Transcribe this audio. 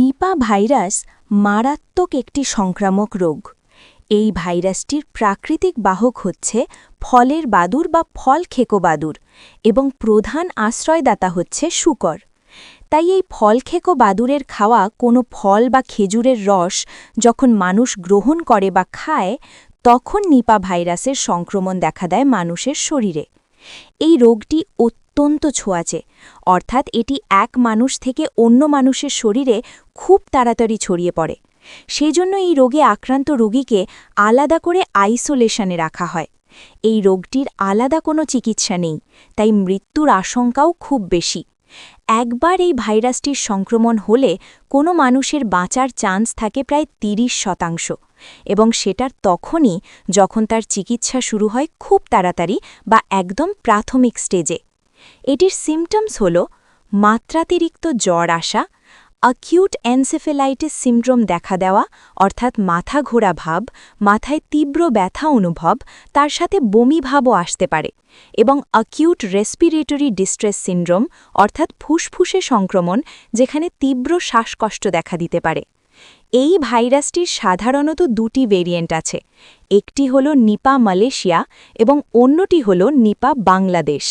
Nipah virus মারাত্মক একটি সংক্রামক রোগ। এই ভাইরাসটির প্রাকৃতিক বাহক হচ্ছে ফলের বাদুড় বা ফল খেকো বাদুড় এবং প্রধান আশ্রয়দাতা হচ্ছে শূকর। তাই এই ফল খেকো বাদুড়ের খাওয়া কোনো ফল বা খেজুরের রস যখন মানুষ গ্রহণ করে বা খায়, তখন নিপা ভাইরাসের সংক্রমণ দেখা দেয় মানুষের শরীরে। এই রোগটি অত্যন্ত ছোঁয়াচে, অর্থাৎ এটি এক মানুষ থেকে অন্য মানুষের শরীরে খুব তাড়াতাড়ি ছড়িয়ে পড়ে। সেজন্য এই রোগে আক্রান্ত রোগীকে আলাদা করে আইসোলেশনে রাখা হয়। এই রোগটির আলাদা কোনো চিকিৎসা নেই, তাই মৃত্যুর আশঙ্কাও খুব বেশি। একবার এই ভাইরাসটির সংক্রমণ হলে কোনো মানুষের বাঁচার চান্স থাকে প্রায় ৩০%, এবং সেটার তখনই যখন তার চিকিৎসা শুরু হয় খুব তাড়াতাড়ি বা একদম প্রাথমিক স্টেজে। এটির সিমটমস হল মাত্রাতিরিক্ত জ্বর আসা, অ্যাকিউট এনসেফেলাইটিস সিন্ড্রোম দেখা দেওয়া, অর্থাৎ মাথা ঘোরা ভাব, মাথায় তীব্র ব্যথা অনুভব, তার সাথে বমি ভাবও আসতে পারে, এবং অ্যাকিউট রেসপিরেটরি ডিস্ট্রেস সিন্ড্রোম, অর্থাৎ ফুসফুসে সংক্রমণ, যেখানে তীব্র শ্বাসকষ্ট দেখা দিতে পারে। এই ভাইরাসটির সাধারণত দুটি ভেরিয়েন্ট আছে, একটি হল নিপা মালয়েশিয়া এবং অন্যটি হল নিপা বাংলাদেশ।